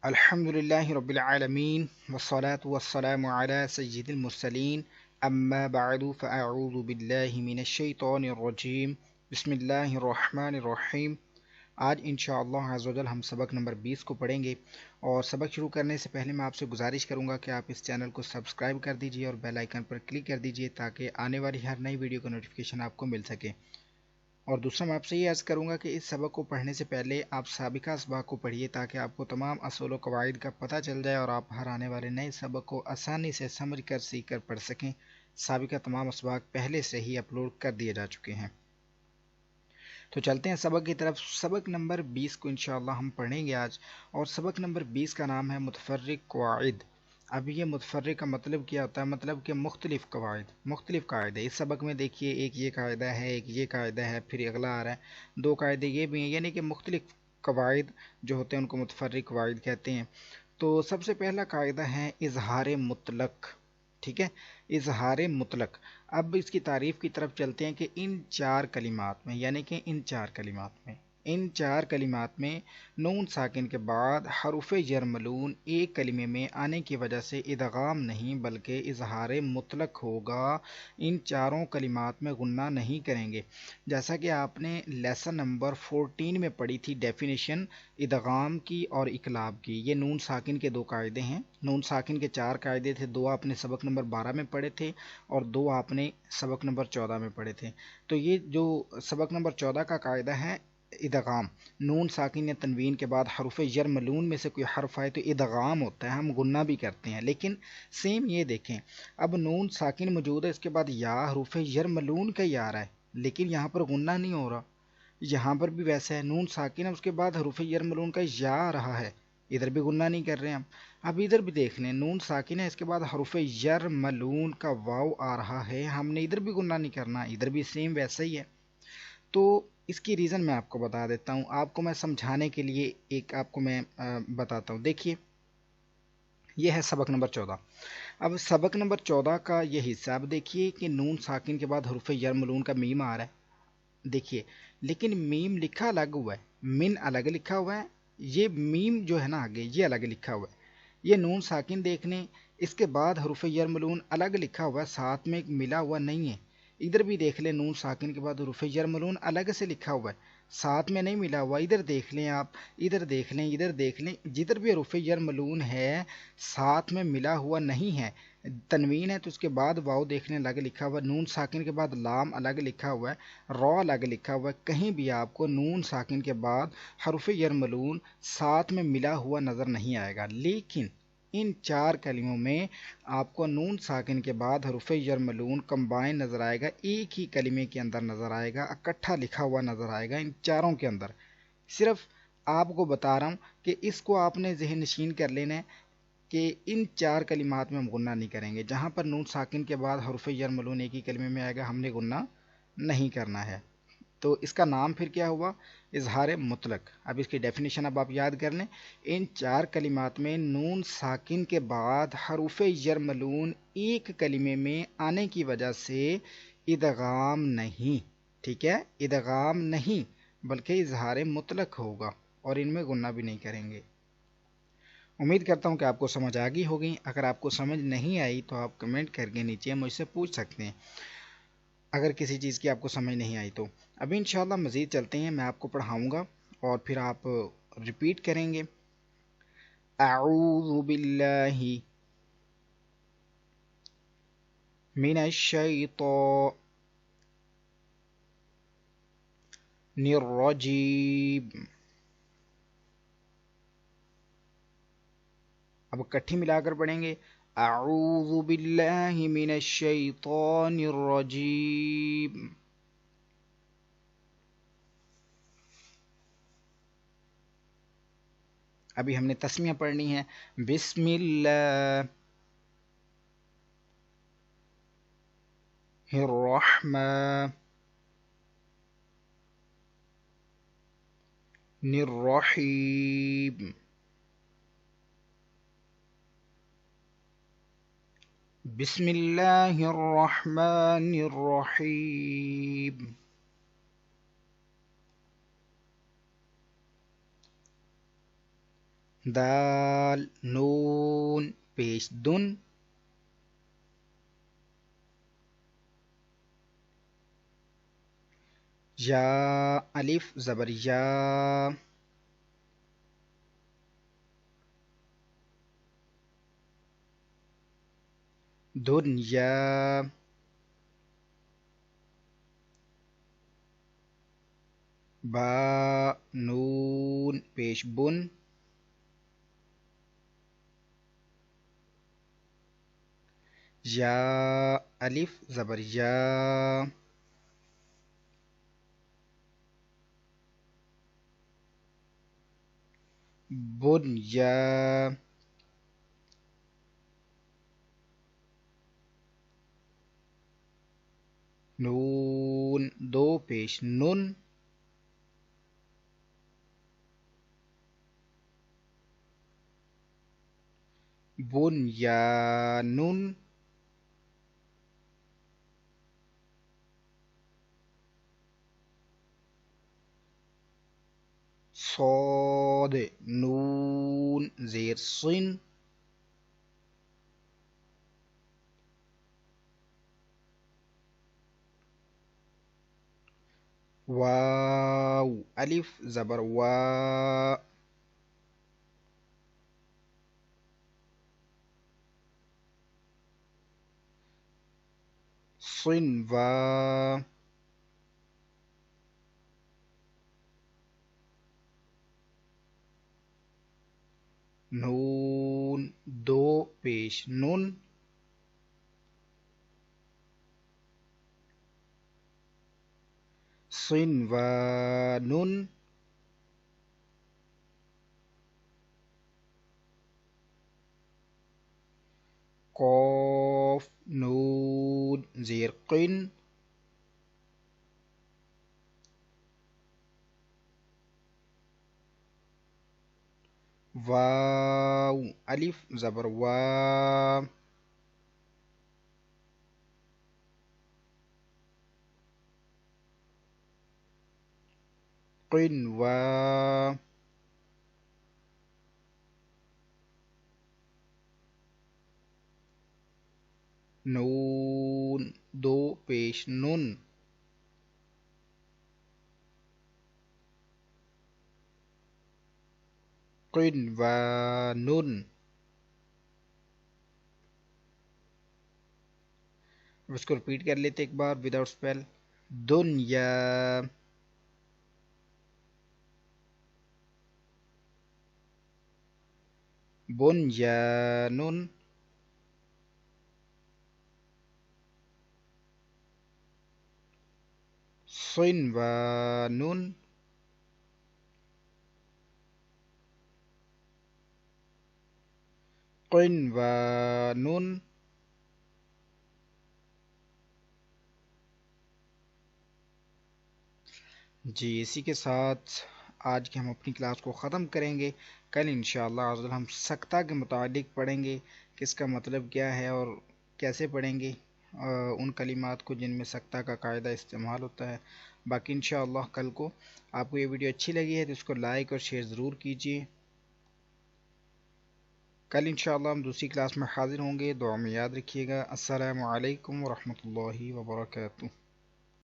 अल्हम्दुलिल्लाहि रब्बिल आलमीन वस्सलातु वस्सलामु अला सय्यिदिल मुरसलीन अम्मा बअदु फ़अऊज़ु बिल्लाहि मिनश शैतानिर रजीम बिस्मिल्लाहिर रहमानिर रहीम। आज इंशाअल्लाह अज़्ज़ व जल हम सबक नंबर 20 को पढ़ेंगे और सबक शुरू करने से पहले मैं आपसे गुजारिश करूंगा कि आप इस चैनल को सब्सक्राइब कर दीजिए और बेल आइकन पर क्लिक कर दीजिए ताकि आने वाली हर नई वीडियो का नोटिफिकेशन आपको मिल सके। और दूसरा मैं आपसे ये अर्ज़ करूँगा कि इस सबक को पढ़ने से पहले आप साबिका असबाक को पढ़िए ताकि आपको तमाम असूल व कवाइद का पता चल जाए और आप हर आने वाले नए सबक को आसानी से समझ कर सीख कर पढ़ सकें। साबिका तमाम असबाक पहले से ही अपलोड कर दिए जा चुके हैं। तो चलते हैं सबक की तरफ। सबक नंबर 20 को इंशाअल्लाह हम पढ़ेंगे आज, और सबक नंबर 20 का नाम है मुतफर्रिक कवाइद। अब ये मुतफर्रिक का मतलब क्या होता है? मतलब कि मुख्तलिफ कवाइद, मुख्तलिफ कायदे। इस सबक में देखिए एक ये कायदा है, एक ये कायदा है, फिर अगला आ रहा है, दो कायदे ये भी हैं, यानी कि मुख्तलिफ कवाइद जो होते हैं उनको मुतफर्रिक कवाइद कहते हैं। तो सबसे पहला कायदा है इजहार मुतलक। ठीक है, इजहार मुतलक। अब इसकी तारीफ की तरफ चलते हैं कि इन चार कलिमात में, यानी कि इन चार कलिमात में नून साकिन के बाद हरुफ यरमलून एक कलिमे में आने की वजह से इदगाम नहीं बल्कि इजहार मुतलक होगा। इन चारों कलिमात में गुन्ना नहीं करेंगे। जैसा कि आपने लेसन नंबर 14 में पढ़ी थी डेफिनेशन इदगाम की और इकलाब की। ये नून साकिन के दो कायदे हैं। नून साकिन के चार कायदे थे, दो आपने सबक नंबर 12 में पढ़े थे और दो आपने सबक नंबर 14 में पढ़े थे। तो ये जो सबक नंबर 14 का कायदा है इदगाम, नून साकिन या तनवीन के बाद हरुफ यरमलून में से कोई हर्फ आए तो इदगाम होता है, हम गुन्ना भी करते हैं। लेकिन सेम ये देखें, अब नून साकिन मौजूद है, इसके बाद या हरुफ यरमलून का या आ रहा है, लेकिन यहाँ पर गुन्ना नहीं हो रहा। यहाँ पर भी वैसा है, नून साकिन है, उसके बाद हरुफ यरमलून का या आ रहा है, इधर भी गुन्ना नहीं कर रहे हम। अब इधर भी देख लें, नून साकिन है, इसके बाद हरुफ यरमलून का वाव आ रहा है, हमने इधर भी गुन्ना नहीं करना, इधर भी सेम वैसा ही है। तो इसकी रीज़न मैं आपको बता देता हूँ, आपको मैं समझाने के लिए एक आपको मैं बताता हूँ। देखिए यह है सबक नंबर 14। अब सबक नंबर 14 का ये हिस्सा, अब देखिए कि नून साकिन के बाद हरुफ यरमलून का मीम आ रहा है, देखिए, लेकिन मीम लिखा अलग हुआ है, मिन अलग लिखा हुआ है, ये मीम जो है ना आगे ये अलग लिखा हुआ है। ये नून साकिन देखने, इसके बाद हरुफ यरमलून अलग लिखा हुआ है, साथ में एक मिला हुआ नहीं है। इधर भी देख लें, नून साकिन के बाद हरुफ यरमलून अलग से लिखा हुआ है, साथ में नहीं मिला हुआ। इधर देख लें आप, इधर देख लें, इधर देख लें, जिधर भी हरुफ यरमलून है साथ में मिला हुआ नहीं है। तनवीन है तो उसके बाद वाव देखने अलग लिखा हुआ है, नून साकिन के बाद लाम अलग लिखा हुआ है, रॉ अलग लिखा हुआ है। कहीं भी आपको नून साकिन के बाद हरुफ यरमलून साथ में मिला हुआ नज़र नहीं आएगा। लेकिन इन चार कलिमों में आपको नून साकिन के बाद हरुफ यरमलून कंबाइन नज़र आएगा, एक ही कलिमे के अंदर नज़र आएगा, इकट्ठा लिखा हुआ नज़र आएगा इन चारों के अंदर। सिर्फ आपको बता रहा हूँ कि इसको आपने ज़हन नशीन कर लेना है कि इन चार कलिमात में हम गुन्ना नहीं करेंगे। जहाँ पर नून साकिन के बाद हरुफ यरमलून एक ही कलिमे में आएगा, हमने गुन्ना नहीं करना है। तो इसका नाम फिर क्या हुआ? इजहार मुतलक। अब इसकी डेफिनेशन अब आप याद कर लें, इन चार कलिमात में नून साकिन के बाद हरुफ यरमलून एक कलिमे में आने की वजह से इदगाम नहीं, ठीक है, इदगाम नहीं बल्कि इजहार मुतलक होगा और इनमें गुन्ना भी नहीं करेंगे। उम्मीद करता हूँ कि आपको समझ आ गई होगी। अगर आपको समझ नहीं आई तो आप कमेंट करके नीचे मुझसे पूछ सकते हैं, अगर किसी चीज़ की आपको समझ नहीं आई तो। अभी इंशाल्लाह मज़ीद चलते हैं, मैं आपको पढ़ाऊँगा और फिर आप रिपीट करेंगे। अऊज़ु बिल्लाहि मिनश शैतानिर रजीम। अब इकट्ठी मिलाकर पढ़ेंगे, अऊज़ु बिल्लाहि मिनश शैतानिर रजीम। अभी हमने तस्मिया पढ़नी है, बिस्मिल्लाहिर्रहमानिर्रहीम। बिस्मिल्लाहिर्रहमानिर्रहीम। دال نون پیش دن یا الف زبر یا دنیا با نون پیش بن یا الف زبر یا بنیا نون دو پیش نن بنیانن صاد نون زیر صن واو الف زبر وا صن وا نون دو پیش نن صنوان قاف نون زیر قن واو الف زبر وا قنوا نون دو پیش نن قنوان اس کو ریپیٹ کر لیتے ایک بار وداؤٹ اسپیل دنیا بنیان صنوان قنوان جی اسی کے ساتھ آج کے ہم اپنی کلاس کو ختم کریں گے. کل انشاءاللہ عزوجل ہم سکتہ کے متعلق پڑھیں گے کہ اس کا مطلب کیا ہے اور کیسے پڑھیں گے ان کلمات کو جن میں سکتہ کا قاعدہ استعمال ہوتا ہے. باقی انشاءاللہ کل کو آپ کو یہ ویڈیو اچھی لگی ہے تو اس کو لائک اور شیئر ضرور کیجیے. کل انشاءاللہ ہم دوسری کلاس میں حاضر ہوں گے. دعا میں یاد رکھیے گا. السلام علیکم ورحمۃ اللہ وبرکاتہ.